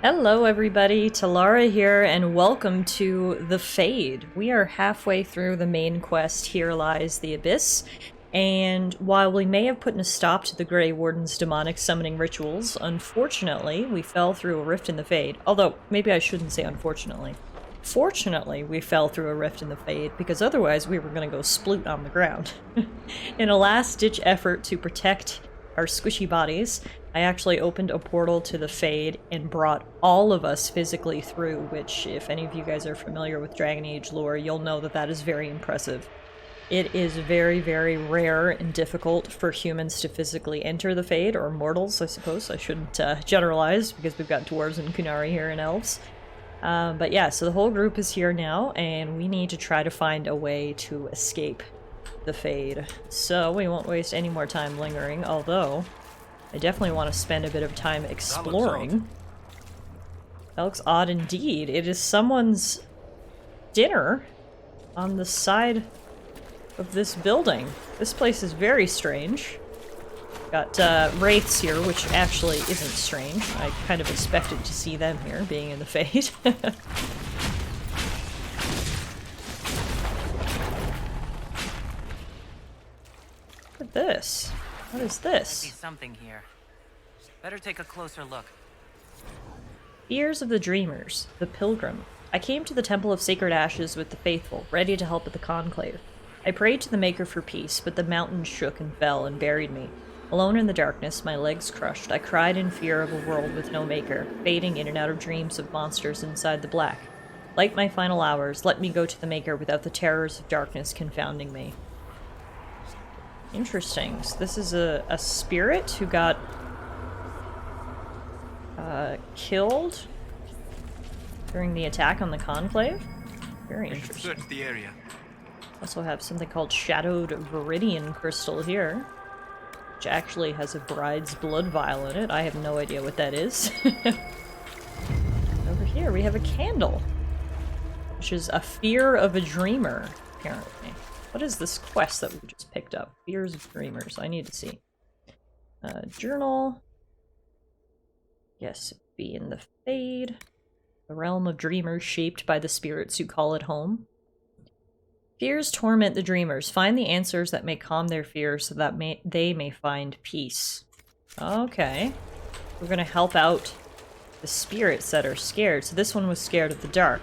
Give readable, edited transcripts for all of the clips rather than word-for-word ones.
Hello everybody, Tallara here, and welcome to The Fade. We are halfway through the main quest, Here Lies the Abyss, and while we may have put a stop to the Grey Warden's demonic summoning rituals, unfortunately, we fell through a rift in the Fade. Although, maybe I shouldn't say unfortunately. Fortunately, we fell through a rift in the Fade, because otherwise we were going to go sploot on the ground. In a last-ditch effort to protect our squishy bodies, I actually opened a portal to the Fade and brought all of us physically through, which, if any of you guys are familiar with Dragon Age lore, you'll know that that is very impressive. It is very, very rare and difficult for humans to physically enter the Fade, or mortals, I suppose. I shouldn't generalize, because we've got dwarves and Kunari here and elves. But yeah, so the whole group is here now, and we need to try to find a way to escape the Fade. So we won't waste any more time lingering, although I definitely want to spend a bit of time exploring. That looks odd indeed. It is someone's dinner on the side of this building. This place is very strange. Got wraiths here, which actually isn't strange. I kind of expected to see them here, being in the Fade. Look at this. What is this? Might be something here. Better take a closer look. Fears of the Dreamers, the Pilgrim. I came to the Temple of Sacred Ashes with the faithful, ready to help at the conclave. I prayed to the Maker for peace, but the mountain shook and fell and buried me. Alone in the darkness, my legs crushed, I cried in fear of a world with no maker, fading in and out of dreams of monsters inside the black. Like my final hours, let me go to the Maker without the terrors of darkness confounding me. Interesting. So this is a spirit who got killed during the attack on the Conclave. Very interesting. Search the area. Also have something called Shadowed Viridian Crystal here, which actually has a bride's blood vial in it. I have no idea what that is. Over here we have a candle, which is a fear of a dreamer, apparently. What is this quest that we just picked up? Fears of Dreamers. I need to see. Journal. Yes, be in the Fade. The realm of dreamers shaped by the spirits who call it home. Fears torment the dreamers. Find the answers that may calm their fears so that they may find peace. Okay. We're gonna help out the spirits that are scared. So this one was scared of the dark.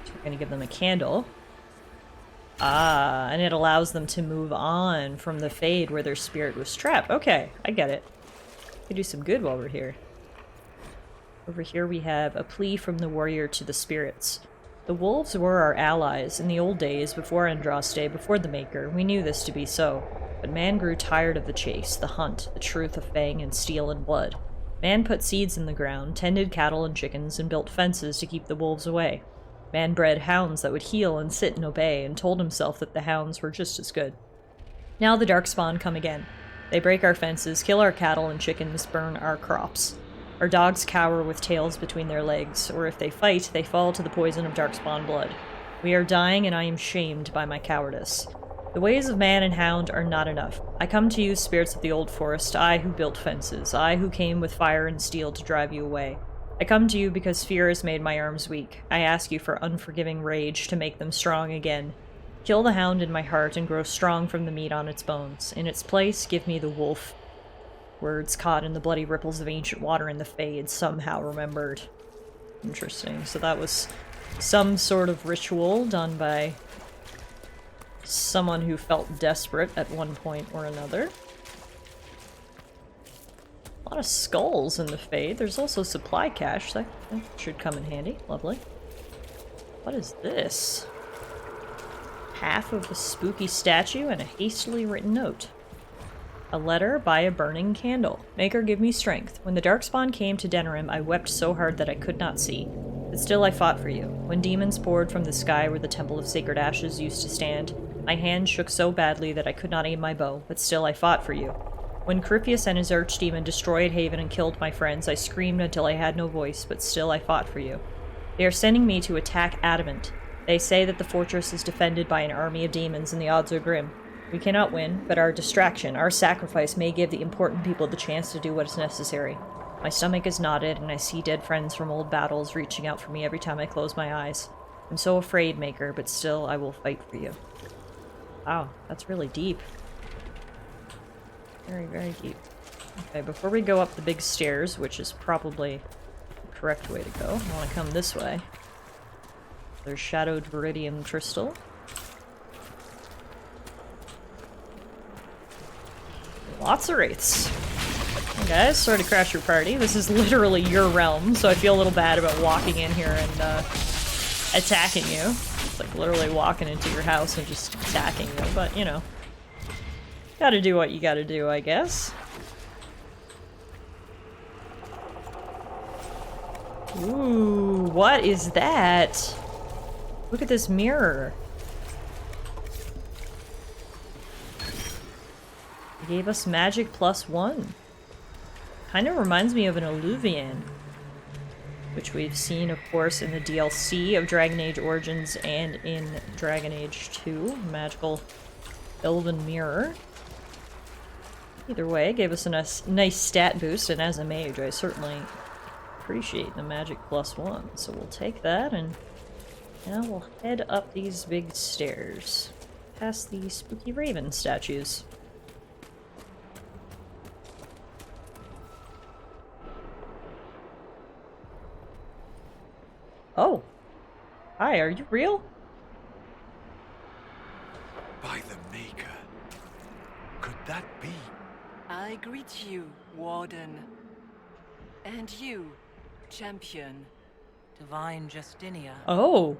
So we're gonna give them a candle. Ah, and it allows them to move on from the Fade where their spirit was trapped. Okay, I get it. We can do some good while we're here. Over here we have a plea from the warrior to the spirits. The wolves were our allies in the old days, before Andraste, before the Maker. We knew this to be so. But man grew tired of the chase, the hunt, the truth of fang and steel and blood. Man put seeds in the ground, tended cattle and chickens, and built fences to keep the wolves away. Man bred hounds that would heel and sit and obey, and told himself that the hounds were just as good. Now the Darkspawn come again. They break our fences, kill our cattle and chickens, burn our crops. Our dogs cower with tails between their legs, or if they fight, they fall to the poison of Darkspawn blood. We are dying, and I am shamed by my cowardice. The ways of man and hound are not enough. I come to you, spirits of the old forest, I who built fences, I who came with fire and steel to drive you away. I come to you because fear has made my arms weak. I ask you for unforgiving rage to make them strong again. Kill the hound in my heart and grow strong from the meat on its bones. In its place, give me the wolf. Words caught in the bloody ripples of ancient water in the Fade, somehow remembered. Interesting. So that was some sort of ritual done by someone who felt desperate at one point or another. A lot of skulls in the Fade. There's also supply cache. That should come in handy. Lovely. What is this? Half of a spooky statue and a hastily written note. A letter by a burning candle. Maker, give me strength. When the Darkspawn came to Denerim, I wept so hard that I could not see. But still I fought for you. When demons poured from the sky where the Temple of Sacred Ashes used to stand, my hand shook so badly that I could not aim my bow, but still I fought for you. When Cryphius and his archdemon destroyed Haven and killed my friends, I screamed until I had no voice, but still I fought for you. They are sending me to attack Adamant. They say that the fortress is defended by an army of demons and the odds are grim. We cannot win, but our distraction, our sacrifice may give the important people the chance to do what is necessary. My stomach is knotted, and I see dead friends from old battles reaching out for me every time I close my eyes. I'm so afraid, Maker, but still I will fight for you. Wow, that's really deep. Very, very deep. Okay, before we go up the big stairs, which is probably the correct way to go, I want to come this way. There's Shadowed Viridium Crystal. Lots of wraiths. Hey guys, sorry to crash your party. This is literally your realm, so I feel a little bad about walking in here and attacking you. It's like literally walking into your house and just attacking you, but you know. Gotta do what you gotta do, I guess. Ooh, what is that? Look at this mirror. It gave us magic +1. Kind of reminds me of an Illuvian, which we've seen, of course, in the DLC of Dragon Age Origins and in Dragon Age 2, Magical Elven Mirror. Either way, it gave us a nice stat boost, and as a mage, I certainly appreciate the magic +1. So we'll take that, and now we'll head up these big stairs, past the spooky raven statues. Oh. Hi, are you real? By the Maker. Could that be? I greet you, Warden. And you, Champion. Divine Justinia. Oh.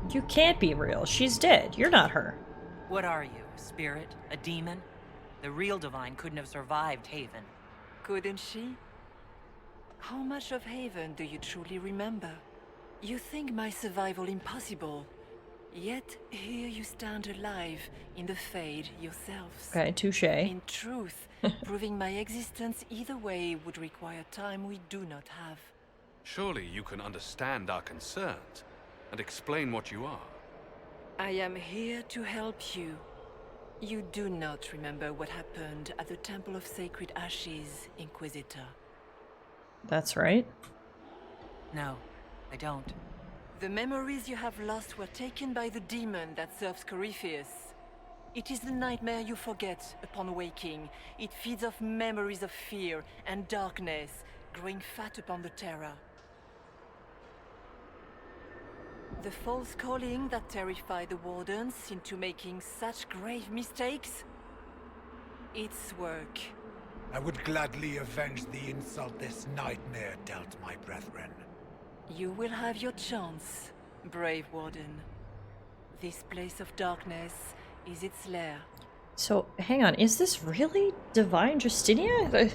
You can't be real. She's dead. You're not her. What are you, a spirit? A demon? The real Divine couldn't have survived Haven. Couldn't she? How much of Haven do you truly remember? You think my survival impossible, yet here you stand alive in the Fade yourselves. Okay, touche. In truth, proving my existence either way would require time we do not have. Surely you can understand our concerns and explain what you are. I am here to help you. You do not remember what happened at the Temple of Sacred Ashes, Inquisitor. That's right. No, I don't. The memories you have lost were taken by the demon that serves Corypheus. It is the nightmare you forget upon waking. It feeds off memories of fear and darkness, growing fat upon the terror. The false calling that terrified the Wardens into making such grave mistakes? Its work. I would gladly avenge the insult this nightmare dealt my brethren. You will have your chance, brave Warden. This place of darkness is its lair. So, hang on. Is this really Divine Justinia? The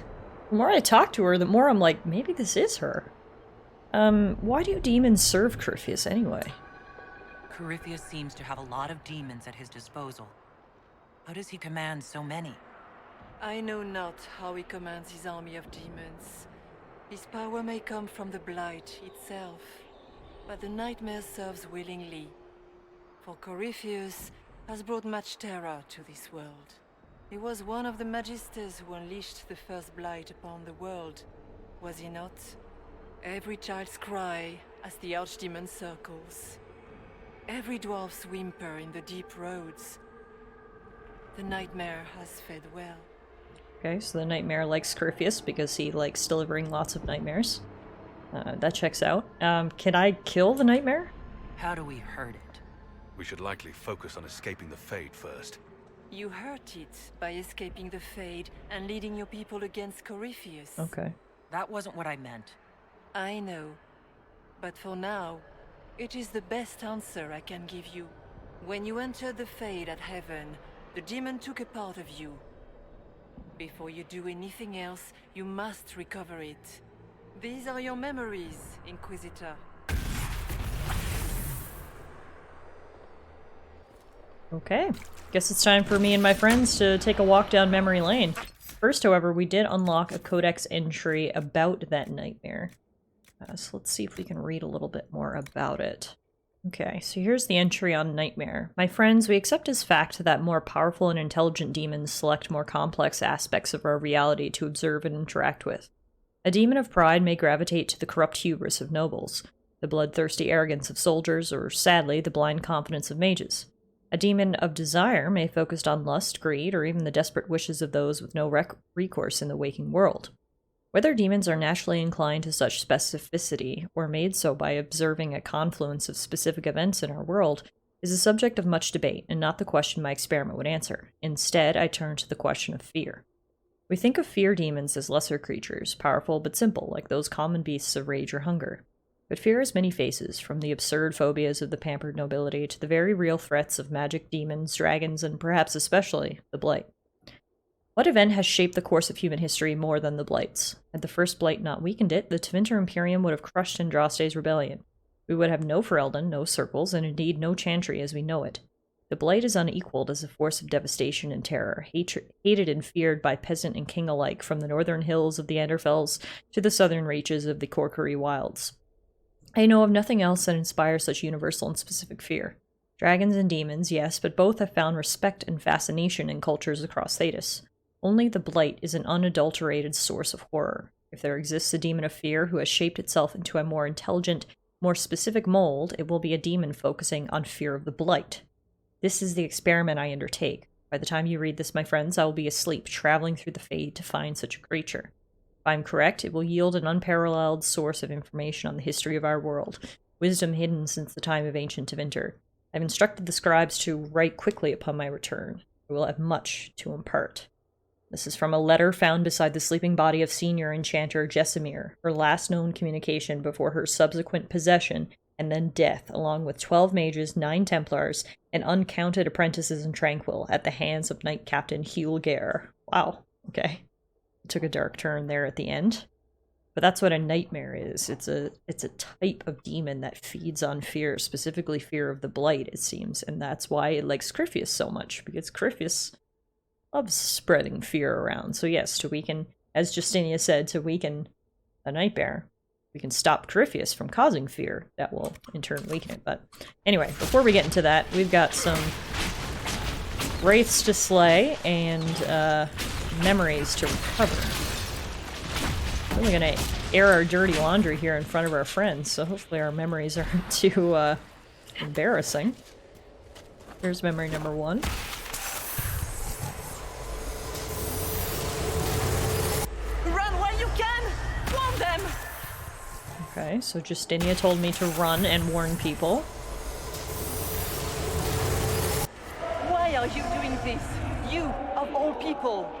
more I talk to her, the more I'm like, maybe this is her. Why do demons serve Corypheus anyway? Corypheus seems to have a lot of demons at his disposal. How does he command so many? I know not how he commands his army of demons. His power may come from the Blight itself, but the nightmare serves willingly. For Corypheus has brought much terror to this world. He was one of the Magisters who unleashed the first Blight upon the world, was he not? Every child's cry as the Archdemon circles. Every dwarf's whimper in the deep roads. The nightmare has fed well. Okay, so the nightmare likes Corypheus because he likes delivering lots of nightmares. That checks out. Can I kill the nightmare? How do we hurt it? We should likely focus on escaping the Fade first. You hurt it by escaping the Fade and leading your people against Corypheus. Okay. That wasn't what I meant. I know. But for now, it is the best answer I can give you. When you entered the Fade at Heaven, the demon took a part of you. Before you do anything else, you must recover it. These are your memories, Inquisitor. Okay. Guess it's time for me and my friends to take a walk down memory lane. First, however, we did unlock a codex entry about that nightmare. So let's see if we can read a little bit more about it. Okay, so here's the entry on Nightmare. My friends, we accept as fact that more powerful and intelligent demons select more complex aspects of our reality to observe and interact with. A demon of pride may gravitate to the corrupt hubris of nobles, the bloodthirsty arrogance of soldiers, or sadly, the blind confidence of mages. A demon of desire may focus on lust, greed, or even the desperate wishes of those with no recourse in the waking world. Whether demons are naturally inclined to such specificity, or made so by observing a confluence of specific events in our world, is a subject of much debate, and not the question my experiment would answer. Instead, I turn to the question of fear. We think of fear demons as lesser creatures, powerful but simple, like those common beasts of rage or hunger. But fear has many faces, from the absurd phobias of the pampered nobility to the very real threats of magic demons, dragons, and perhaps especially the Blight. What event has shaped the course of human history more than the Blights? Had the first Blight not weakened it, the Tevinter Imperium would have crushed Andraste's rebellion. We would have no Ferelden, no circles, and indeed no Chantry as we know it. The Blight is unequaled as a force of devastation and terror, hated and feared by peasant and king alike, from the northern hills of the Anderfells to the southern reaches of the Corkery wilds. I know of nothing else that inspires such universal and specific fear. Dragons and demons, yes, but both have found respect and fascination in cultures across Thedas. Only the Blight is an unadulterated source of horror. If there exists a demon of fear who has shaped itself into a more intelligent, more specific mold, it will be a demon focusing on fear of the Blight. This is the experiment I undertake. By the time you read this, my friends, I will be asleep, traveling through the Fade to find such a creature. If I'm correct, it will yield an unparalleled source of information on the history of our world, wisdom hidden since the time of ancient Tevinter. I've instructed the scribes to write quickly upon my return. I will have much to impart. This is from a letter found beside the sleeping body of senior enchanter Jessamir, her last known communication before her subsequent possession and then death, along with 12 mages, 9 Templars, and uncounted apprentices in Tranquil at the hands of Knight Captain Hulgair. Wow, okay. It took a dark turn there at the end. But that's what a nightmare is. It's a type of demon that feeds on fear, specifically fear of the Blight, it seems, and that's why it likes Crifius so much, because Crifius loves spreading fear around. So yes, to weaken, as Justinia said, to weaken a nightmare, we can stop Crifius from causing fear. That will, in turn, weaken it. But anyway, before we get into that, we've got some wraiths to slay and memories to recover. We're gonna air our dirty laundry here in front of our friends, so hopefully our memories aren't too embarrassing. Here's memory number 1. Okay, so Justinia told me to run and warn people. Why are you doing this? You, of all people!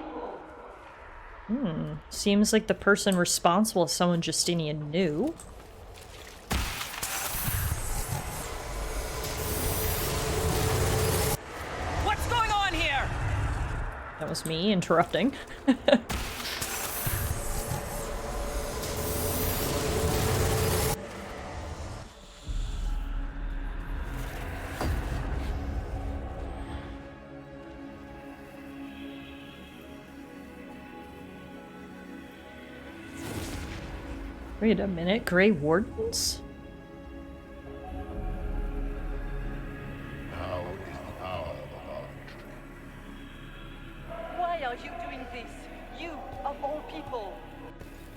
Seems like the person responsible is someone Justinia knew. What's going on here? That was me interrupting. Wait a minute, Grey Wardens? Why are you doing this? You, of all people!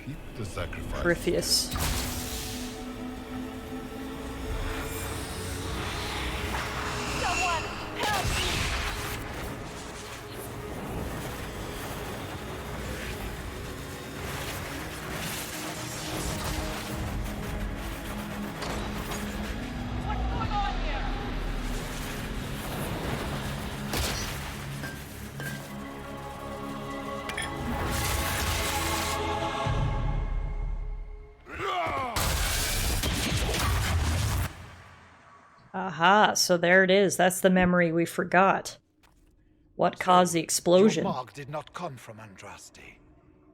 Keep the sacrifice. Crifius. Someone, help me! What's going on here? Aha, so there it is. That's the memory we forgot. What caused the explosion? Your mark did not come from Andraste.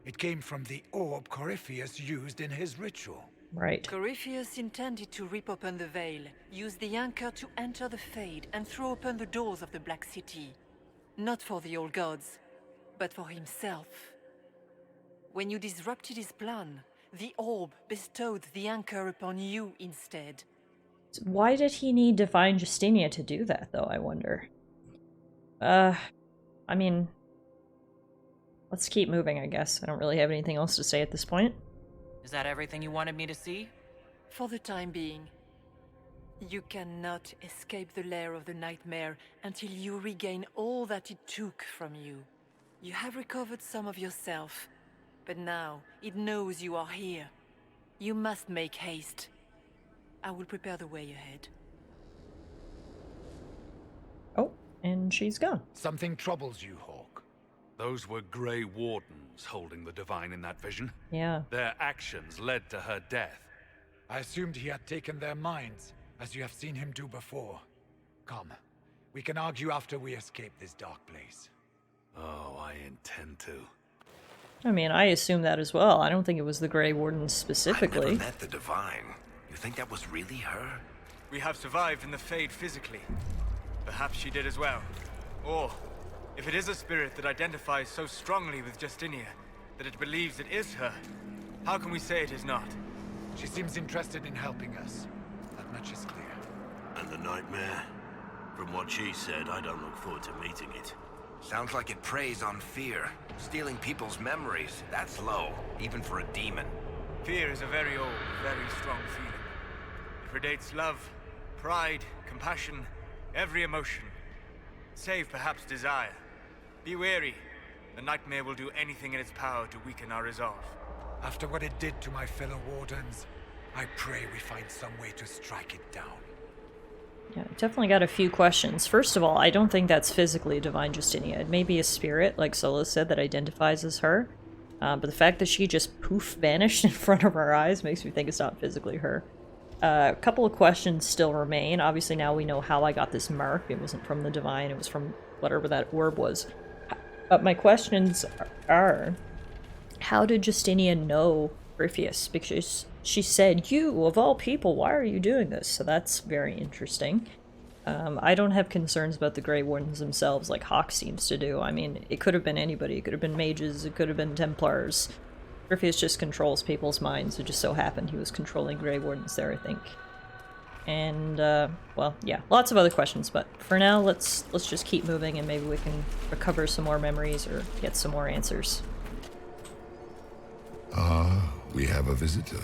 It came from the orb Corypheus used in his ritual. Right. Corypheus intended to rip open the veil, use the anchor to enter the Fade, and throw open the doors of the Black City. Not for the old gods, but for himself. When you disrupted his plan, the orb bestowed the anchor upon you instead. Why did he need Divine Justinia to do that, though, I wonder? I mean, let's keep moving, I guess. I don't really have anything else to say at this point. Is that everything you wanted me to see? For the time being, you cannot escape the lair of the nightmare until you regain all that it took from you. You have recovered some of yourself, but now it knows you are here. You must make haste. I will prepare the way ahead. Oh, and she's gone. Something troubles you, Hawk. Those were Grey Wardens holding the Divine in that vision. Yeah. Their actions led to her death. I assumed he had taken their minds, as you have seen him do before. Come, we can argue after we escape this dark place. Oh, I intend to. I mean, I assume that as well. I don't think it was the Grey Wardens I've specifically. never met the Divine. You think that was really her? We have survived in the Fade physically. Perhaps she did as well. Or, if it is a spirit that identifies so strongly with Justinia that it believes it is her, how can we say it is not? She seems interested in helping us. That much is clear. And the nightmare? From what she said, I don't look forward to meeting it. Sounds like it preys on fear, stealing people's memories. That's low, even for a demon. Fear is a very old, very strong feeling. It predates love, pride, compassion, every emotion. Save perhaps desire. Be wary. The nightmare will do anything in its power to weaken our resolve. After what it did to my fellow Wardens, I pray we find some way to strike it down. Yeah, definitely got a few questions. First of all, I don't think that's physically Divine Justinia. It may be a spirit, like Sola said, that identifies as her. But the fact that she just poof vanished in front of our eyes makes me think it's not physically her. A couple of questions still remain. Obviously now we know how I got this mark. It wasn't from the Divine, it was from whatever that orb was. But my questions are, how did Justinia know Griffius? Because she said, "You, of all people, why are you doing this?" So that's very interesting. I don't have concerns about the Grey Wardens themselves like Hawk seems to do. I mean, it could have been anybody. It could have been mages, it could have been Templars. Griffius just controls people's minds. It just so happened he was controlling Grey Wardens there, I think. And, well, yeah, lots of other questions, but for now, let's just keep moving and maybe we can recover some more memories or get some more answers. Ah, we have a visitor.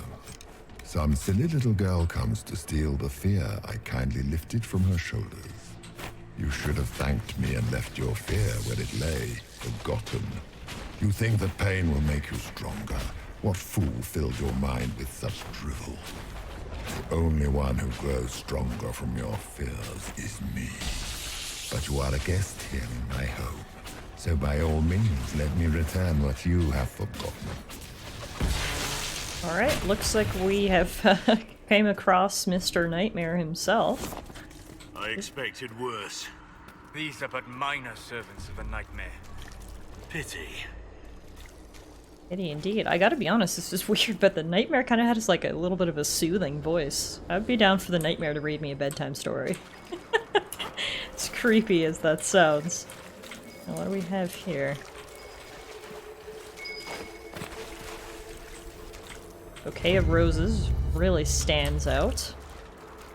Some silly little girl comes to steal the fear I kindly lifted from her shoulders. You should have thanked me and left your fear where it lay, forgotten. You think that pain will make you stronger? What fool filled your mind with such drivel? The only one who grows stronger from your fears is me. But you are a guest here in my home, so by all means let me return what you have forgotten. Alright, looks like we have came across Mr. Nightmare himself. I expected worse. These are but minor servants of the nightmare. Pity. Pity indeed. I gotta be honest, this is weird, but the Nightmare kind of has like a little bit of a soothing voice. I'd be down for the Nightmare to read me a bedtime story. As creepy as that sounds. Now, what do we have here? Bouquet of Roses really stands out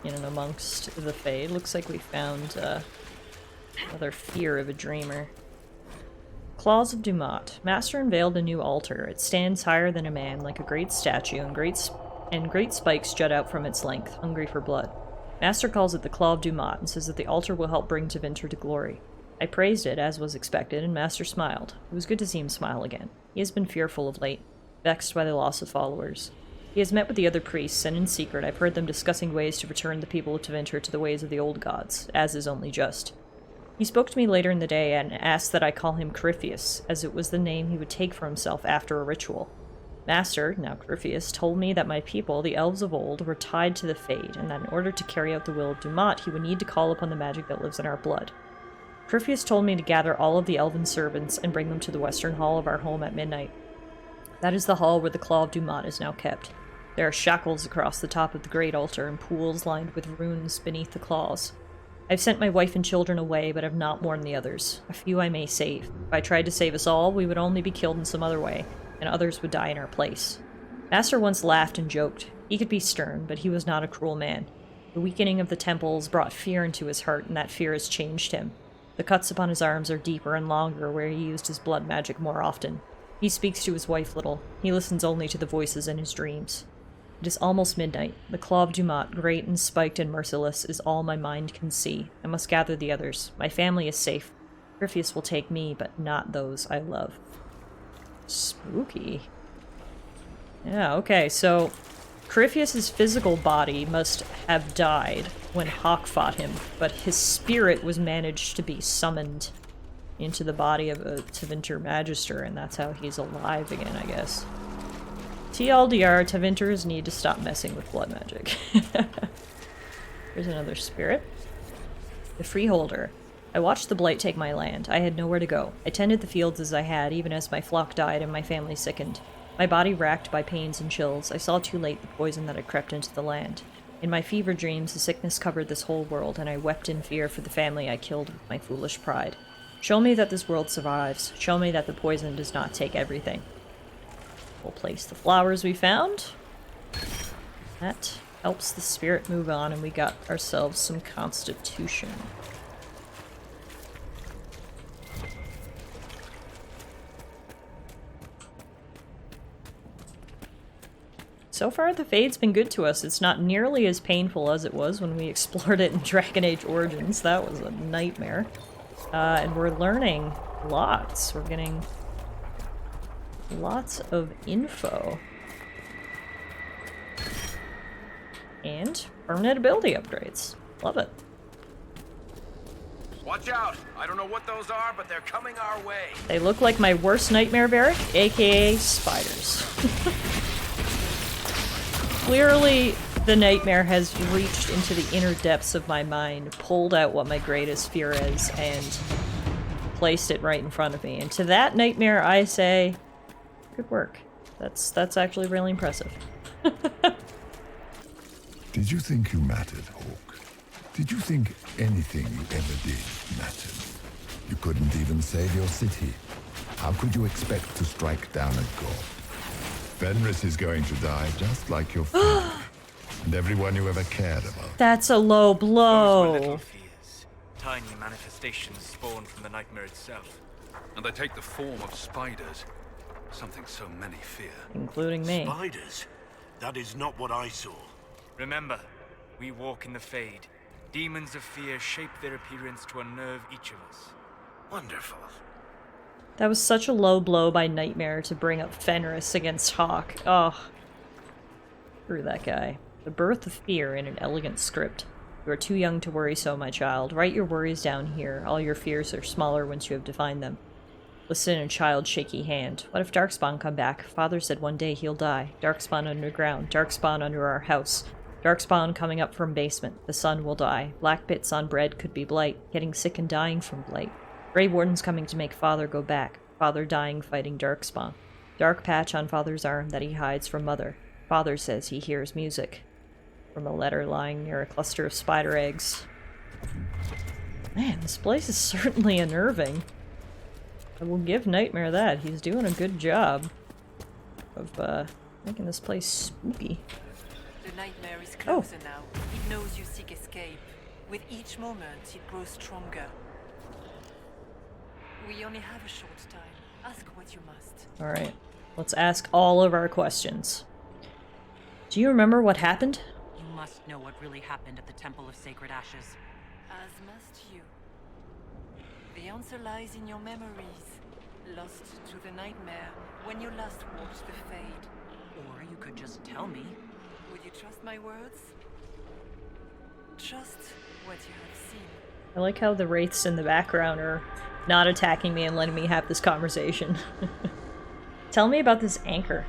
in and amongst the Fade. Looks like we found another fear of a dreamer. Claws of Dumat. Master unveiled a new altar. It stands higher than a man, like a great statue, and great spikes jut out from its length, hungry for blood. Master calls it the Claw of Dumat and says that the altar will help bring Tevinter to glory. I praised it, as was expected, and Master smiled. It was good to see him smile again. He has been fearful of late, vexed by the loss of followers. He has met with the other priests, and in secret I've heard them discussing ways to return the people of Tevinter to the ways of the old gods, as is only just. He spoke to me later in the day and asked that I call him Corypheus, as it was the name he would take for himself after a ritual. Master, now Corypheus, told me that my people, the elves of old, were tied to the Fade, and that in order to carry out the will of Dumat, he would need to call upon the magic that lives in our blood. Corypheus told me to gather all of the elven servants and bring them to the western hall of our home at midnight. That is the hall where the Claw of Dumat is now kept. There are shackles across the top of the great altar and pools lined with runes beneath the claws. I've sent my wife and children away, but have not warned the others. A few I may save. If I tried to save us all, we would only be killed in some other way, and others would die in our place. Master once laughed and joked. He could be stern, but he was not a cruel man. The weakening of the temples brought fear into his heart, and that fear has changed him. The cuts upon his arms are deeper and longer where he used his blood magic more often. He speaks to his wife little. He listens only to the voices in his dreams. It is almost midnight. The claw of Dumat, great and spiked and merciless, is all my mind can see. I must gather the others. My family is safe. Gryphius will take me, but not those I love. Spooky. Yeah, okay, so Corypheus's physical body must have died when Hawk fought him, but his spirit was managed to be summoned into the body of a Tevinter Magister, and that's how he's alive again, I guess. TLDR, Tevinters need to stop messing with blood magic. Here's another spirit. The Freeholder. I watched the Blight take my land. I had nowhere to go. I tended the fields as I had, even as my flock died and my family sickened. My body racked by pains and chills. I saw too late the poison that had crept into the land. In my fever dreams, the sickness covered this whole world, and I wept in fear for the family I killed with my foolish pride. Show me that this world survives. Show me that the poison does not take everything. We'll place the flowers we found. That helps the spirit move on, and we got ourselves some constitution. So far, the Fade's been good to us. It's not nearly as painful as it was when we explored it in Dragon Age Origins. That was a nightmare. And we're learning lots. We're getting lots of info. And permanent ability upgrades. Love it. Watch out! I don't know what those are, but they're coming our way. They look like my worst nightmare barrack, aka spiders. Clearly, the nightmare has reached into the inner depths of my mind, pulled out what my greatest fear is, and placed it right in front of me. And to that nightmare, I say, good work. That's actually really impressive. Did you think you mattered, Hawk? Did you think anything you ever did mattered? You couldn't even save your city. How could you expect to strike down a god? Fenris is going to die just like your family, and everyone you ever cared about. That's a low Those were blow. little fears. Tiny manifestations spawned from the nightmare itself. And they take the form of spiders. Something so many fear. Including me. Spiders? That is not what I saw. Remember, we walk in the Fade. Demons of fear shape their appearance to unnerve each of us. Wonderful. That was such a low blow by Nightmare to bring up Fenris against Hawk. Oh. Screw that guy. The birth of fear in an elegant script. You are too young to worry so, my child. Write your worries down here. All your fears are smaller once you have defined them. Listen in child's shaky hand. What if Darkspawn come back? Father said one day he'll die. Darkspawn underground. Darkspawn under our house. Darkspawn coming up from basement. The sun will die. Black bits on bread could be blight. Getting sick and dying from blight. Grey Warden's coming to make Father go back. Father dying fighting Darkspawn. Dark patch on Father's arm that he hides from Mother. Father says he hears music. From a letter lying near a cluster of spider eggs. Man, this place is certainly unnerving. I will give Nightmare that. He's doing a good job of making this place spooky. The nightmare is closer now. It knows you seek escape. With each moment, it grows stronger. We only have a short time. Ask what you must. Alright, let's ask all of our questions. Do you remember what happened? You must know what really happened at the Temple of Sacred Ashes. As must you. The answer lies in your memories. Lost to the nightmare when you last walked the Fade. Or you could just tell me. Would you trust my words? Trust what you have seen. I like how the wraiths in the background are not attacking me and letting me have this conversation. Tell me about this anchor.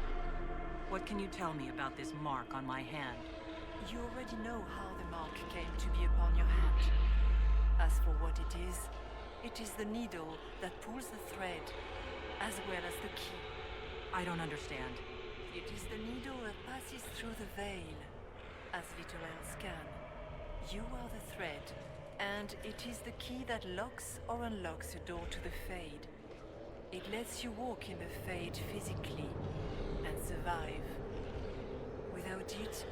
What can you tell me about this mark on my hand? You already know how the mark came to be upon your hand. As for what it is the needle that pulls the thread, as well as the key. I don't understand. It is the needle that passes through the veil, as little else can. You are the thread, and it is the key that locks or unlocks the door to the Fade. It lets you walk in the Fade physically, and survive. Without it,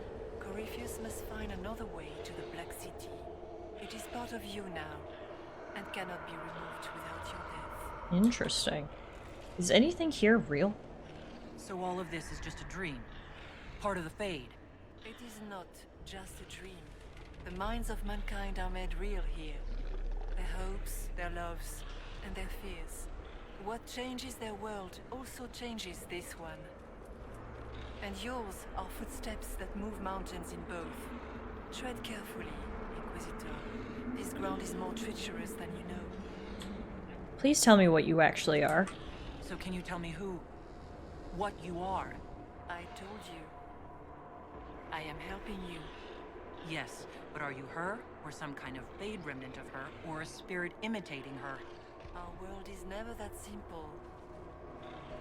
Corypheus must find another way to the Black City. It is part of you now, and cannot be removed without your death. Interesting. Is anything here real? So all of this is just a dream? Part of the Fade? It is not just a dream. The minds of mankind are made real here. Their hopes, their loves, and their fears. What changes their world also changes this one. And yours are footsteps that move mountains in both. Tread carefully, Inquisitor. This ground is more treacherous than you know. Please tell me what you actually are. So can you tell me what you are? I told you. I am helping you. Yes, but are you her, or some kind of Fade remnant of her, or a spirit imitating her? Our world is never that simple.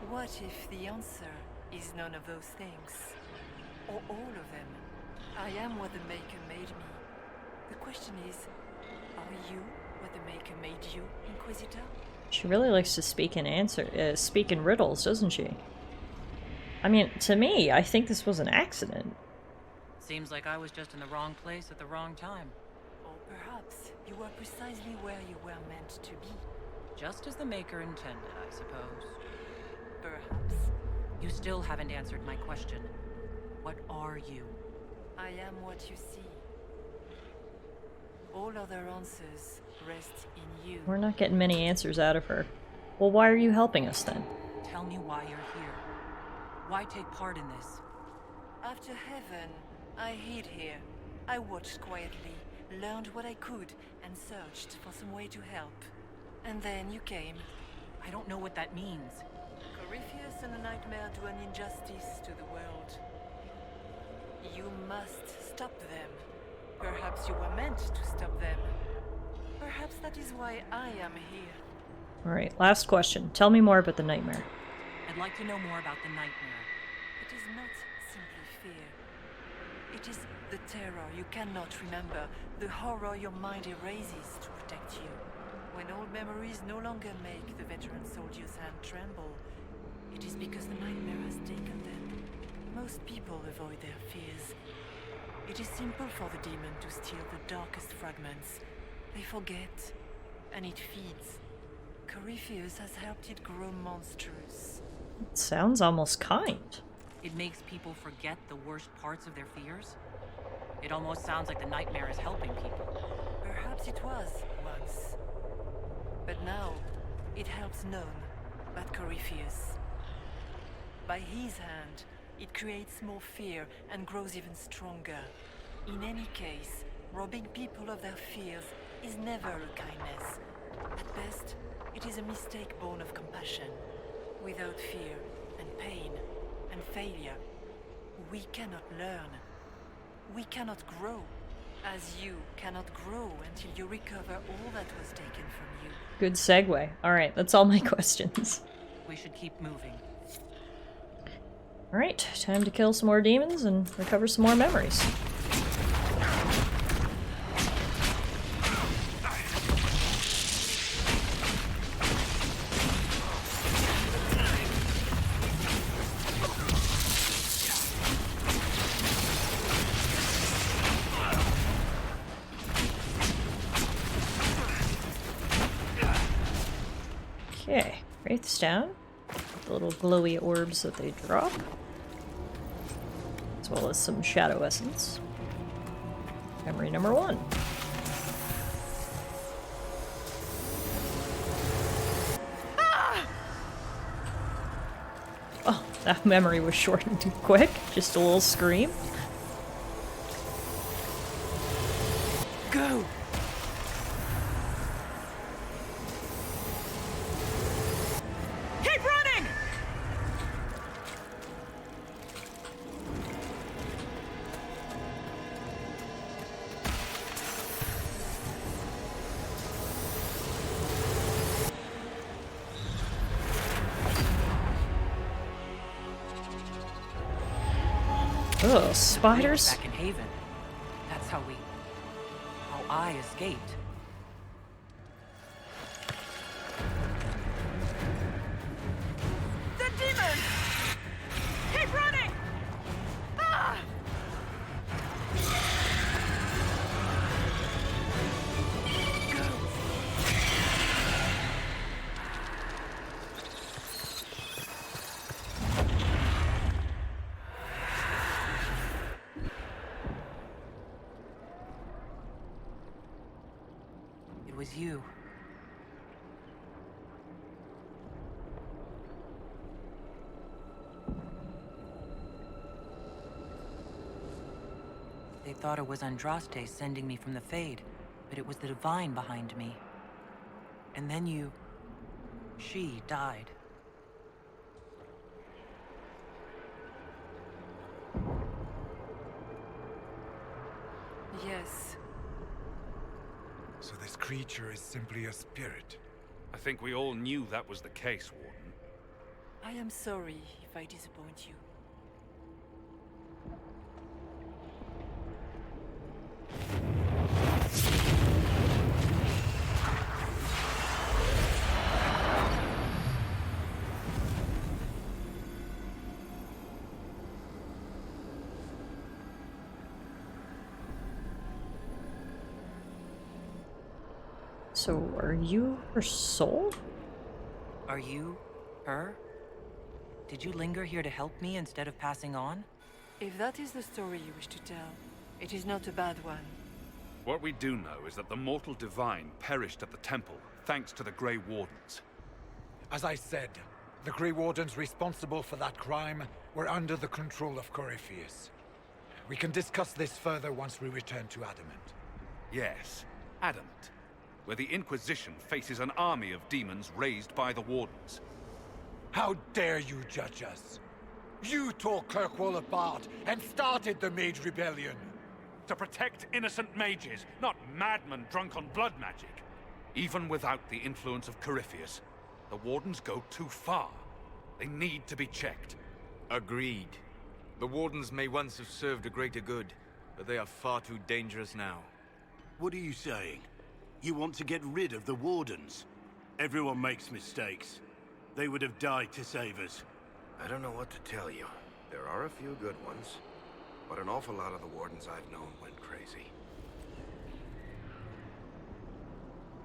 What if the answer is none of those things? Or all of them? I am what the Maker made me. The question is, are you what the Maker made you, Inquisitor? She really likes to speak in riddles, doesn't she? I mean, to me, I think this was an accident. Seems like I was just in the wrong place at the wrong time. Or perhaps you were precisely where you were meant to be. Just as the Maker intended, I suppose. Perhaps. You still haven't answered my question. What are you? I am what you see. All other answers rest in you. We're not getting many answers out of her. Well, why are you helping us then? Tell me why you're here. Why take part in this? After heaven, I hid here. I watched quietly, learned what I could, and searched for some way to help. And then you came. I don't know what that means. Corypheus and the Nightmare do an injustice to the world. You must stop them. Perhaps you were meant to stop them. Perhaps that is why I am here. Alright, last question. Tell me more about the nightmare. I'd like to know more about the Nightmare. It is not simply fear. It is the terror you cannot remember, the horror your mind erases to protect you. When old memories no longer make the veteran soldier's hand tremble, it is because the nightmare has taken them. Most people avoid their fears. It is simple for the demon to steal the darkest fragments. They forget, and it feeds. Corypheus has helped it grow monstrous. It sounds almost kind. It makes people forget the worst parts of their fears? It almost sounds like the Nightmare is helping people. Perhaps it was once. But now, it helps none but Corypheus. By his hand, it creates more fear and grows even stronger. In any case, robbing people of their fears is never a kindness. At best, it is a mistake born of compassion. Without fear and pain and failure, we cannot learn. We cannot grow, as you cannot grow until you recover all that was taken from you. Good segue. Alright, that's all my questions. We should keep moving. Alright, time to kill some more demons and recover some more memories. Okay, Wraith's down. The little glowy orbs that they drop. As well as some shadow essence. Memory number 1. Ah! Oh, that memory was short and too quick. Just a little scream. Go! Keep running! Oh, spiders. Back in Haven. That's how I escaped. The demon! Keep running! Ah! was you. They thought it was Andraste sending me from the Fade, but it was the Divine behind me. And then she died. Yes. So this creature is simply a spirit. I think we all knew that was the case, Warden. I am sorry if I disappoint you. So, are you her soul? Are you her? Did you linger here to help me instead of passing on? If that is the story you wish to tell, it is not a bad one. What we do know is that the mortal divine perished at the temple, thanks to the Grey Wardens. As I said, the Grey Wardens responsible for that crime were under the control of Corypheus. We can discuss this further once we return to Adamant. Yes, Adamant, where the Inquisition faces an army of demons raised by the Wardens. How dare you judge us? You tore Kirkwall apart and started the Mage Rebellion. To protect innocent mages, not madmen drunk on blood magic. Even without the influence of Corypheus, the Wardens go too far. They need to be checked. Agreed. The Wardens may once have served a greater good, but they are far too dangerous now. What are you saying? You want to get rid of the Wardens? Everyone makes mistakes. They would have died to save us. I don't know what to tell you. There are a few good ones, but an awful lot of the Wardens I've known went crazy.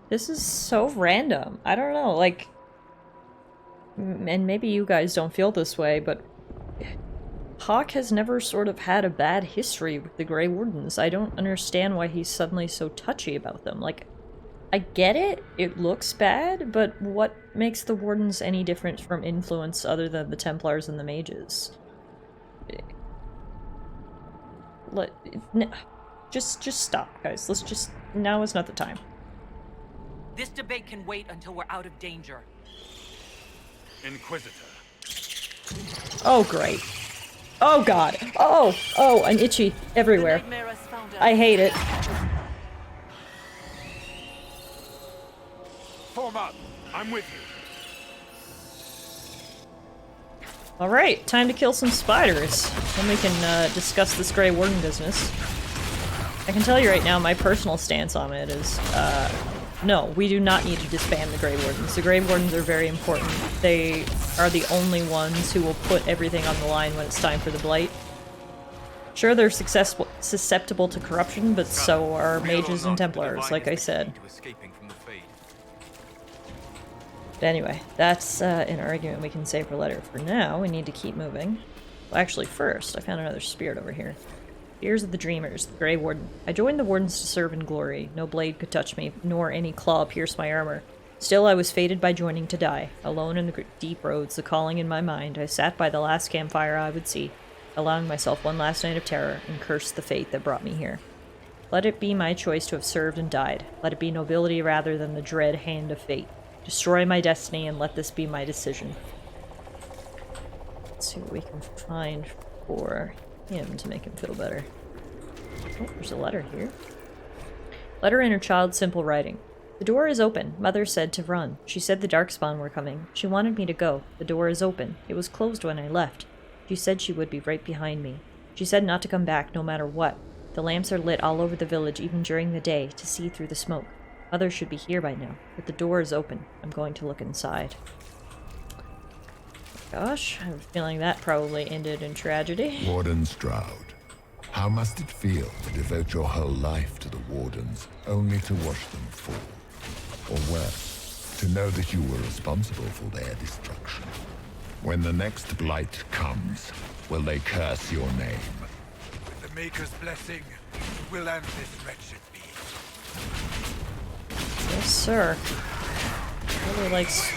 This is so random. I don't know, like... And maybe you guys don't feel this way, but... Hawke has never sort of had a bad history with the Grey Wardens. I don't understand why he's suddenly so touchy about them. Like, I get it, it looks bad, but what makes the Wardens any different from influence other than the Templars and the Mages? Just stop, guys. Let's just... Now is not the time. This debate can wait until we're out of danger. Inquisitor. Oh, great. Oh, God. Oh, I'm itchy everywhere. I hate it. Form up. I'm with you. Alright, time to kill some spiders. Then we can discuss this Grey Warden business. I can tell you right now, my personal stance on it is, no, we do not need to disband the Grey Wardens. The Grey Wardens are very important. They are the only ones who will put everything on the line when it's time for the Blight. Sure, they're susceptible to corruption, but so are mages and Templars, like I said. But anyway, that's an argument we can save for later. For now, we need to keep moving. Well, actually, first, I found another spirit over here. Fears of the Dreamers, the Grey Warden. I joined the Wardens to serve in glory. No blade could touch me, nor any claw pierce my armor. Still, I was fated by joining to die. Alone in the deep roads, the calling in my mind, I sat by the last campfire I would see, allowing myself one last night of terror, and cursed the fate that brought me here. Let it be my choice to have served and died. Let it be nobility rather than the dread hand of fate. Destroy my destiny, and let this be my decision. Let's see what we can find for him to make him feel better. Oh, there's a letter here. Letter in her child's simple writing. The door is open. Mother said to run. She said the Darkspawn were coming. She wanted me to go. The door is open. It was closed when I left. She said she would be right behind me. She said not to come back no matter what. The lamps are lit all over the village even during the day to see through the smoke. Mother should be here by now, but the door is open. I'm going to look inside. Gosh, I have a feeling that probably ended in tragedy. Warden Stroud, how must it feel to devote your whole life to the Wardens, only to watch them fall? Or worse, to know that you were responsible for their destruction? When the next blight comes, will they curse your name? With the Maker's blessing, we'll end this wretched beast. Yes, sir. Really likes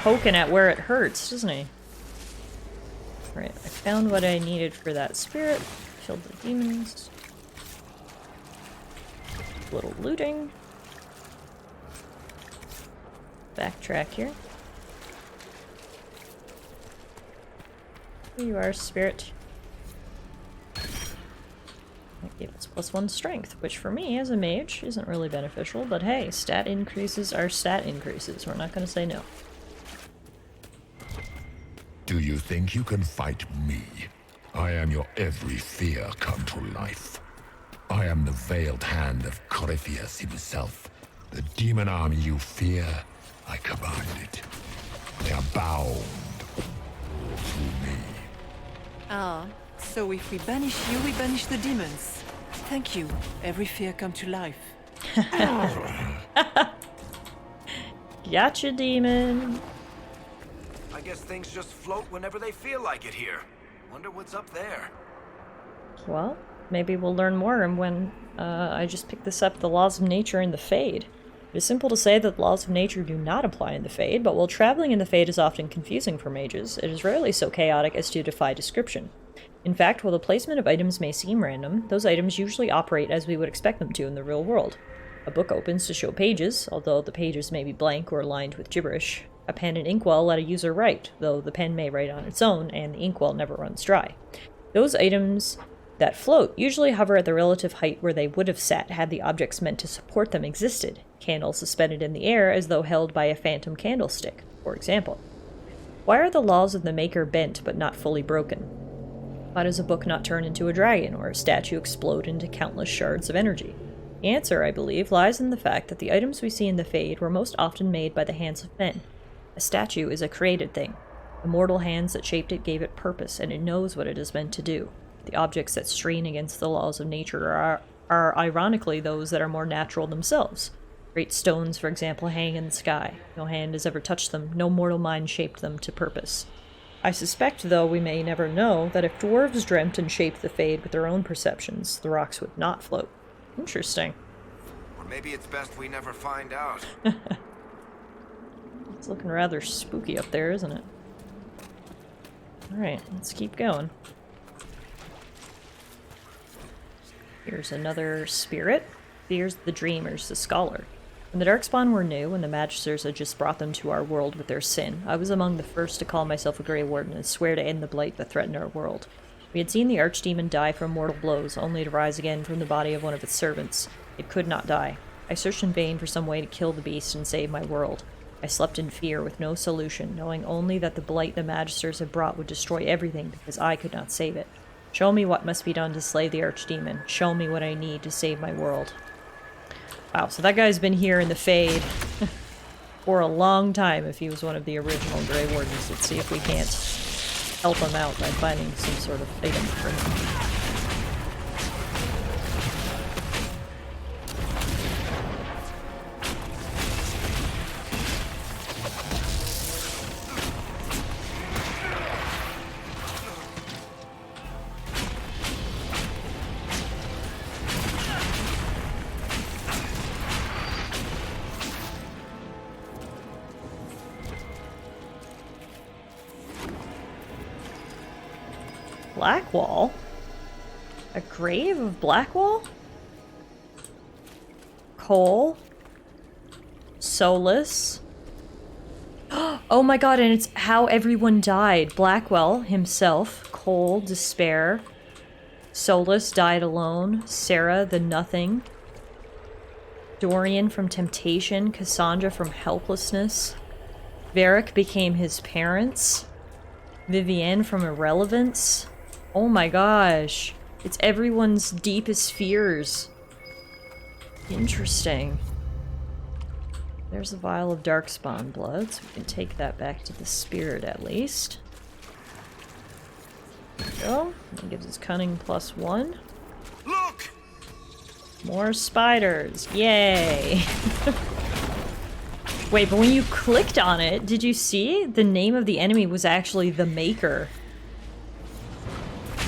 poking at where it hurts, doesn't he? Right, I found what I needed for that spirit. Killed the demons. A little looting. Backtrack here. Here you are, spirit. That gave us +1 strength, which for me as a mage isn't really beneficial, but hey, stat increases are stat increases. We're not going to say no. Do you think you can fight me? I am your every fear come to life. I am the veiled hand of Corypheus himself. The demon army you fear, I command it. They are bound to me. Ah, so if we banish you, we banish the demons. Thank you. Every fear come to life. Gotcha, demon. I guess things just float whenever they feel like it here. Wonder what's up there. Well, maybe we'll learn more when I just picked this up, the laws of nature in the Fade. It is simple to say that the laws of nature do not apply in the Fade, but while traveling in the Fade is often confusing for mages, it is rarely so chaotic as to defy description. In fact, while the placement of items may seem random, those items usually operate as we would expect them to in the real world. A book opens to show pages, although the pages may be blank or lined with gibberish. A pen and inkwell let a user write, though the pen may write on its own and the inkwell never runs dry. Those items that float usually hover at the relative height where they would have sat had the objects meant to support them existed, candles suspended in the air as though held by a phantom candlestick, for example. Why are the laws of the Maker bent but not fully broken? Why does a book not turn into a dragon or a statue explode into countless shards of energy? The answer, I believe, lies in the fact that the items we see in the Fade were most often made by the hands of men. A statue is a created thing. The mortal hands that shaped it gave it purpose, and it knows what it is meant to do. The objects that strain against the laws of nature are ironically those that are more natural themselves. Great stones, for example, hang in the sky. No hand has ever touched them, no mortal mind shaped them to purpose. I suspect, though we may never know, that if dwarves dreamt and shaped the Fade with their own perceptions, the rocks would not float. Interesting. Or maybe it's best we never find out. It's looking rather spooky up there, isn't it? Alright, let's keep going. Here's another spirit. Here's the Dreamers, the Scholar. When the Darkspawn were new, when the Magisters had just brought them to our world with their sin, I was among the first to call myself a Grey Warden and swear to end the blight that threatened our world. We had seen the Archdemon die from mortal blows, only to rise again from the body of one of its servants. It could not die. I searched in vain for some way to kill the beast and save my world. I slept in fear with no solution, knowing only that the blight the Magisters had brought would destroy everything because I could not save it. Show me what must be done to slay the Archdemon. Show me what I need to save my world. Wow, so that guy's been here in the Fade for a long time if he was one of the original Grey Wardens. Let's see if we can't help him out by finding some sort of item for him. Blackwall? A grave of Blackwall? Cole? Solus? Oh my god, and it's how everyone died. Blackwell himself, Cole, Despair, Solus died alone, Sarah, the Nothing, Dorian from Temptation, Cassandra from Helplessness, Varric became his parents, Vivienne from Irrelevance. Oh my gosh. It's everyone's deepest fears. Interesting. There's a vial of Darkspawn blood, so we can take that back to the spirit at least. There we go. That gives us cunning +1. Look! More spiders. Yay! Wait, but when you clicked on it, did you see the name of the enemy was actually the Maker?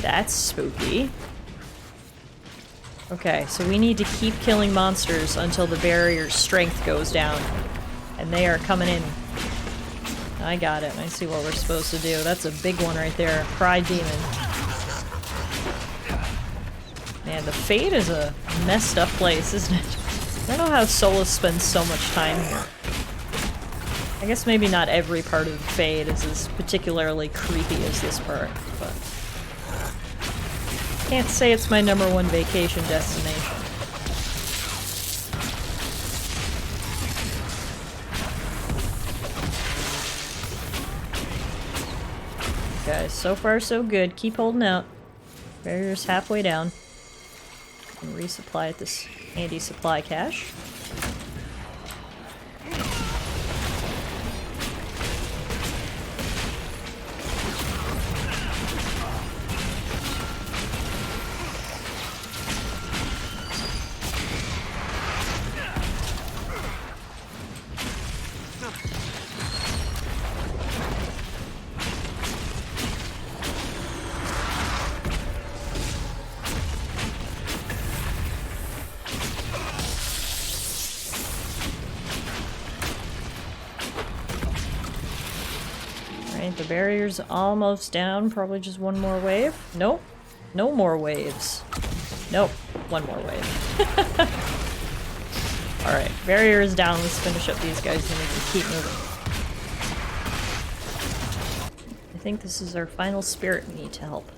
That's spooky. Okay, so we need to keep killing monsters until the barrier's strength goes down. And they are coming in. I got it. I see what we're supposed to do. That's a big one right there. Pride Demon. Man, the Fade is a messed up place, isn't it? I don't know how Solus spends so much time here. I guess maybe not every part of the Fade is as particularly creepy as this part, but... Can't say it's my #1 vacation destination. Guys, so far so good. Keep holding out. Barrier's halfway down. And resupply at this handy supply cache. The barrier's almost down. Probably just one more wave. Nope. No more waves. Nope. One more wave. Alright. Barrier is down. Let's finish up these guys and we can keep moving. I think this is our final spirit we need to help.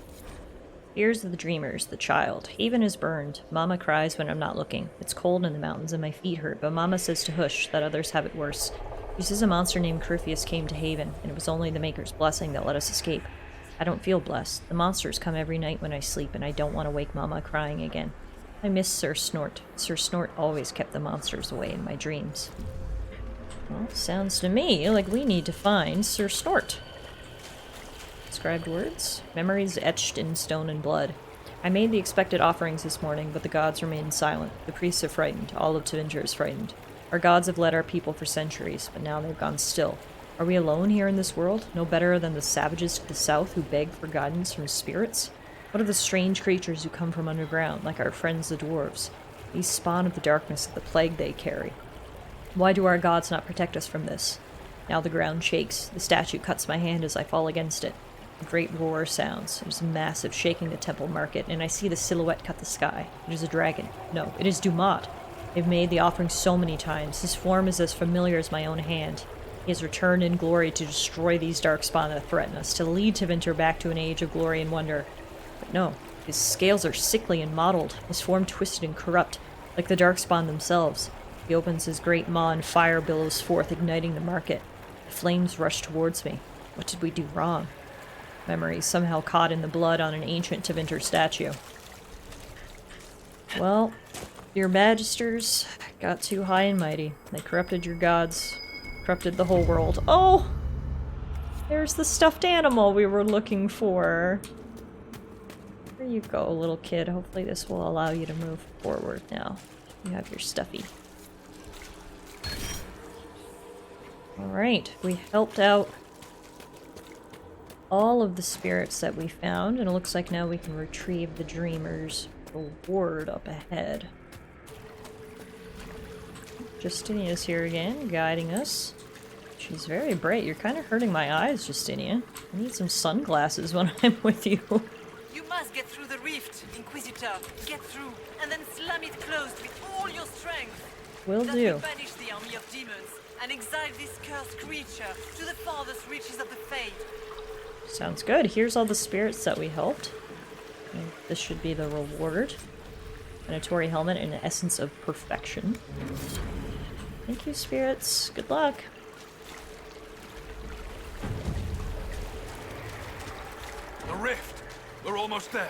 Fears of the dreamers, the child. Haven is burned. Mama cries when I'm not looking. It's cold in the mountains and my feet hurt, but Mama says to hush, that others have it worse. She says a monster named Corypheus came to Haven, and it was only the Maker's blessing that let us escape. I don't feel blessed. The monsters come every night when I sleep, and I don't want to wake Mama crying again. I miss Sir Snort. Sir Snort always kept the monsters away in my dreams. Well, sounds to me like we need to find Sir Snort. Inscribed words. Memories etched in stone and blood. I made the expected offerings this morning, but the gods remained silent. The priests are frightened. All of Tevinter is frightened. Our gods have led our people for centuries, but now they've gone still. Are we alone here in this world? No better than the savages to the south who beg for guidance from spirits? What of the strange creatures who come from underground, like our friends the dwarves? These spawn of the darkness of the plague they carry. Why do our gods not protect us from this? Now the ground shakes. The statue cuts my hand as I fall against it. A great roar sounds. There's a massive shaking the temple market, and I see the silhouette cut the sky. It is a dragon. No, it is Dumat. They've made the offering so many times. His form is as familiar as my own hand. He has returned in glory to destroy these darkspawn that threaten us, to lead Tevinter back to an age of glory and wonder. But no, his scales are sickly and mottled, his form twisted and corrupt, like the darkspawn themselves. He opens his great maw and fire billows forth, igniting the market. The flames rush towards me. What did we do wrong? Memories somehow caught in the blood on an ancient Tevinter statue. Well, your magisters got too high and mighty. They corrupted your gods, corrupted the whole world. Oh! There's the stuffed animal we were looking for. There you go, little kid. Hopefully this will allow you to move forward now. You have your stuffy. Alright, we helped out all of the spirits that we found, and it looks like now we can retrieve the Dreamer's reward up ahead. Justinia's here again, guiding us. She's very bright. You're kind of hurting my eyes, Justinia. I need some sunglasses when I'm with you. You must get through the rift, Inquisitor. Get through, and then slam it closed with all your strength. Will That do. will banish the army of demons and exile this cursed creature to the farthest reaches of the Fade. Sounds good. Here's all the spirits that we helped. And this should be the reward. An Atori helmet and an essence of perfection. Thank you, spirits. Good luck. The rift! We're almost there.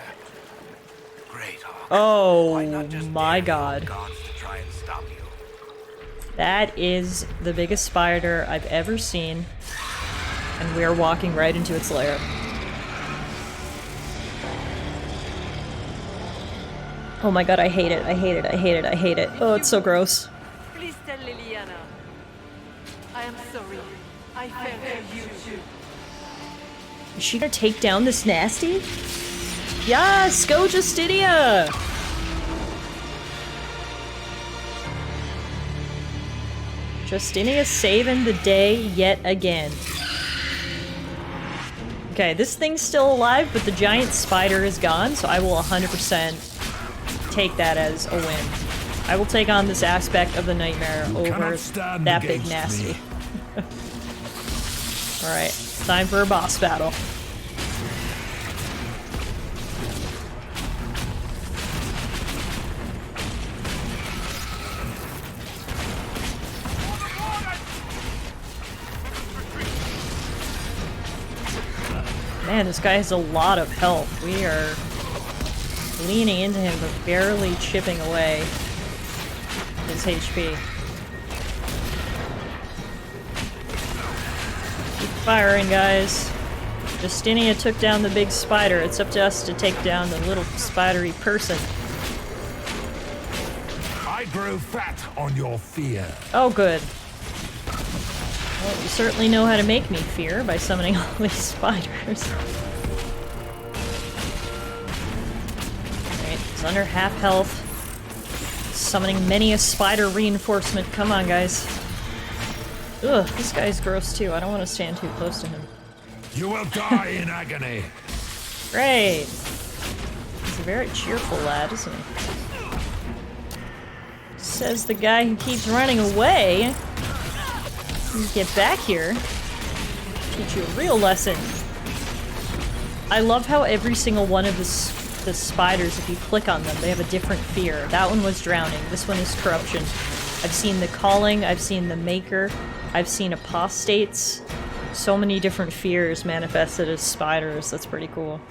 Great, Hawk. Oh Why not just my dare the old god. gods to try and stop you? That is the biggest spider I've ever seen. And we are walking right into its lair. Oh my god, I hate it. I hate it. I hate it. I hate it. Oh, it's so gross. Please tell Liliana. I am sorry. I failed you too. Is she gonna take down this nasty? Yes! Go Justinia! Justinia saving the day yet again. Okay, this thing's still alive, but the giant spider is gone, so I will 100% take that as a win. I will take on this aspect of the nightmare over that big nasty. Alright, time for a boss battle. Man, this guy has a lot of health. We are leaning into him, but barely chipping away his HP. Keep firing, guys. Justinia took down the big spider. It's up to us to take down the little spidery person. I grow fat on your fear. Oh, good. Well, you certainly know how to make me fear by summoning all these spiders. Alright, he's under half health. Summoning many a spider reinforcement. Come on, guys. Ugh, this guy's gross too. I don't want to stand too close to him. You will die in agony. Great. He's a very cheerful lad, isn't he? Says the guy who keeps running away. Get back here. Teach you a real lesson. I love how every single one of the spiders, if you click on them, they have a different fear. That one was drowning. This one is corruption. I've seen the calling. I've seen the maker. I've seen apostates. So many different fears manifested as spiders. That's pretty cool.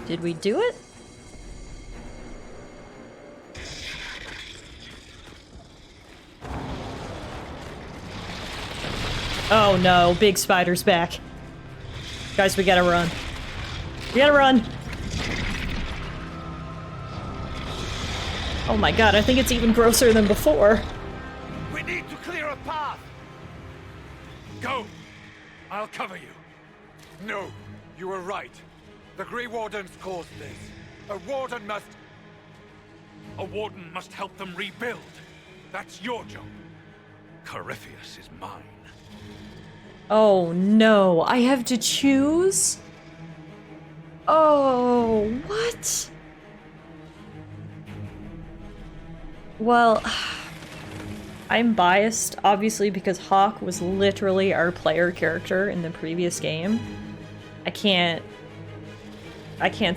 Did we do it? Oh no, big spider's back. Guys, we gotta run. We gotta run! Oh my god, I think it's even grosser than before. We need to clear a path! Go! I'll cover you. No, you were right. The Grey Wardens caused this. A warden must... A warden must help them rebuild. That's your job. Corypheus is mine. Oh no, I have to choose? Oh, what? Well, I'm biased, obviously, because Hawk was literally our player character in the previous game. I can't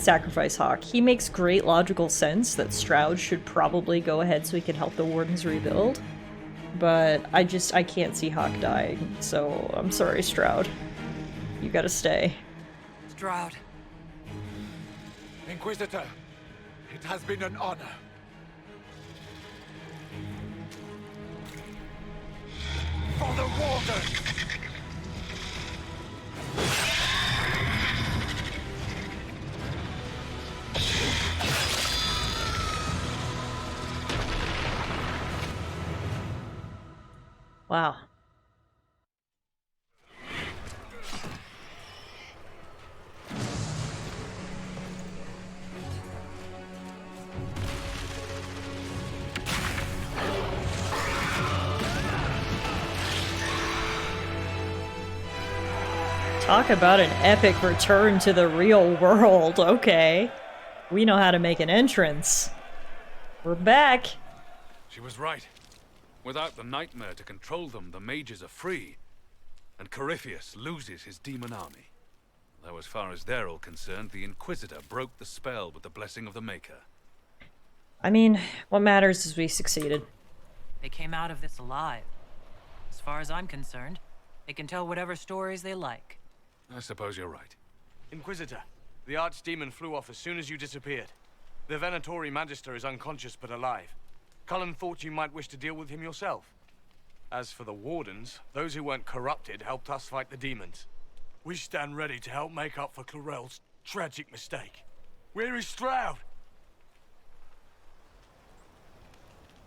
sacrifice Hawk. He makes great logical sense that Stroud should probably go ahead so he can help the Wardens rebuild. But I can't see Hawk dying, so I'm sorry, Stroud. You gotta stay. Stroud. Inquisitor, it has been an honor. For the Warden! Wow. Talk about an epic return to the real world. Okay. We know how to make an entrance. We're back. She was right. Without the nightmare to control them, the mages are free. And Corypheus loses his demon army. Though as far as they're all concerned, the Inquisitor broke the spell with the blessing of the Maker. I mean, what matters is we succeeded. They came out of this alive. As far as I'm concerned, they can tell whatever stories they like. I suppose you're right. Inquisitor, the Archdemon flew off as soon as you disappeared. The Venatori Magister is unconscious but alive. Cullen thought you might wish to deal with him yourself. As for the Wardens, those who weren't corrupted helped us fight the demons. We stand ready to help make up for Clarel's tragic mistake. Where is Stroud?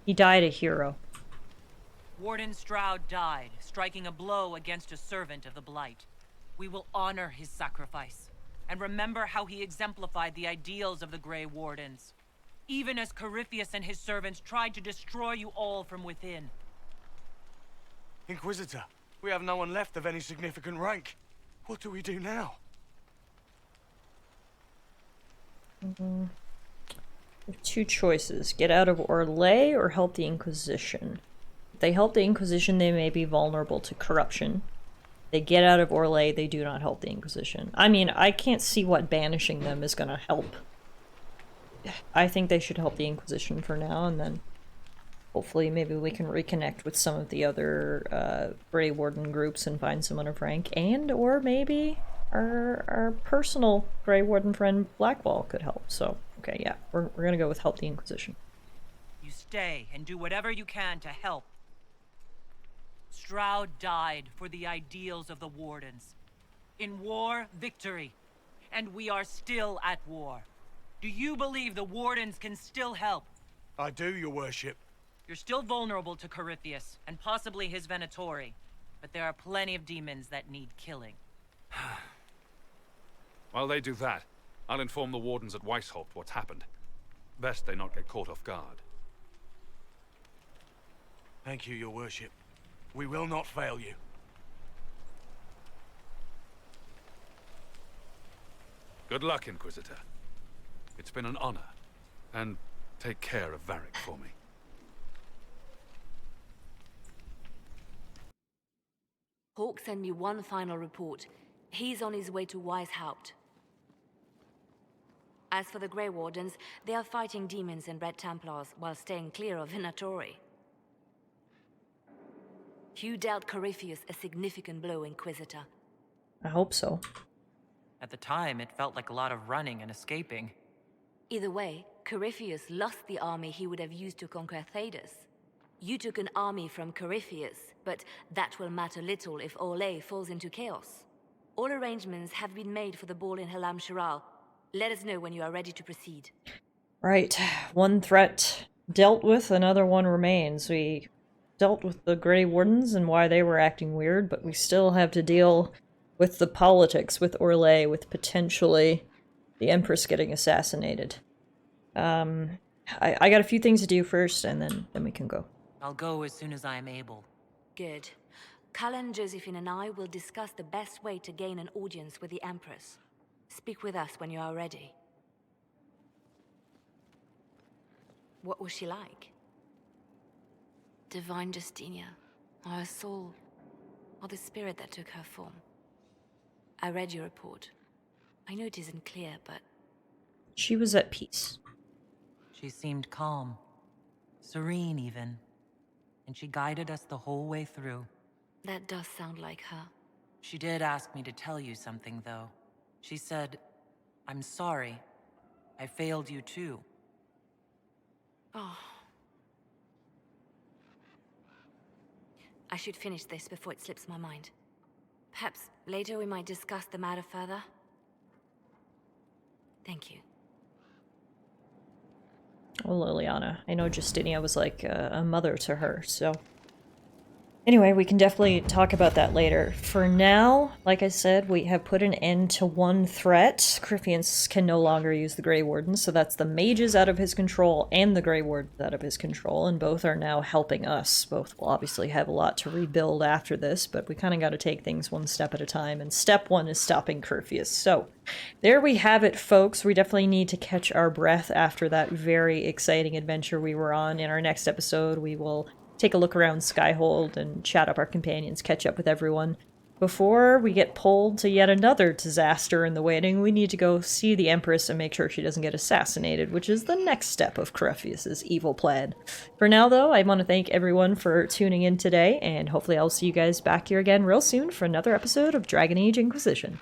He died a hero. Warden Stroud died, striking a blow against a servant of the Blight. We will honor his sacrifice, and remember how he exemplified the ideals of the Grey Wardens. Even as Corypheus and his servants tried to destroy you all from within, Inquisitor, we have no one left of any significant rank. What do we do now? Two choices. Get out of Orlais or help the Inquisition. If they help the Inquisition, they may be vulnerable to corruption. They get out of Orlais, they do not help the Inquisition. I mean, I can't see what banishing them is going to help. I think they should help the Inquisition for now, and then hopefully maybe we can reconnect with some of the other Grey Warden groups and find someone of rank, and or maybe our personal Grey Warden friend Blackwall could help. So, okay, yeah, we're gonna go with help the Inquisition. You stay and do whatever you can to help. Stroud died for the ideals of the Wardens. In war, victory. And we are still at war. Do you believe the Wardens can still help? I do, your worship. You're still vulnerable to Corypheus, and possibly his Venatori. But there are plenty of demons that need killing. While they do that, I'll inform the Wardens at Weishaupt what's happened. Best they not get caught off guard. Thank you, your worship. We will not fail you. Good luck, Inquisitor. It's been an honor. And take care of Varric for me. Hawk sent me one final report. He's on his way to Weishaupt. As for the Grey Wardens, they are fighting demons and Red Templars while staying clear of Venatori. You dealt Corypheus a significant blow, Inquisitor. I hope so. At the time, it felt like a lot of running and escaping. Either way, Corypheus lost the army he would have used to conquer Thedas. You took an army from Corypheus, but that will matter little if Orlais falls into chaos. All arrangements have been made for the ball in Halam Shiral. Let us know when you are ready to proceed. Right. One threat dealt with, another one remains. We dealt with the Grey Wardens and why they were acting weird, but we still have to deal with the politics with Orlais, with potentially the Empress getting assassinated. I got a few things to do first, and then we can go. I'll go as soon as I am able. Good. Cullen, Josephine, and I will discuss the best way to gain an audience with the Empress. Speak with us when you are ready. What was she like? Divine Justinia, or her soul, or the spirit that took her form. I read your report. I know it isn't clear, but... She was at peace. She seemed calm. Serene, even. And she guided us the whole way through. That does sound like her. She did ask me to tell you something, though. She said, "I'm sorry. I failed you too." Oh. I should finish this before it slips my mind. Perhaps later we might discuss the matter further. Thank you. Oh, Liliana. I know Justinia was like a mother to her, so... Anyway, we can definitely talk about that later. For now, like I said, we have put an end to one threat. Corypheus can no longer use the Grey Wardens, so that's the mages out of his control and the Grey Wardens out of his control, and both are now helping us. Both will obviously have a lot to rebuild after this, but we kind of got to take things one step at a time, and step one is stopping Corypheus. So, there we have it, folks. We definitely need to catch our breath after that very exciting adventure we were on. In our next episode, we will take a look around Skyhold and chat up our companions, catch up with everyone. Before we get pulled to yet another disaster in the waiting, we need to go see the Empress and make sure she doesn't get assassinated, which is the next step of Corypheus's evil plan. For now, though, I want to thank everyone for tuning in today, and hopefully I'll see you guys back here again real soon for another episode of Dragon Age Inquisition.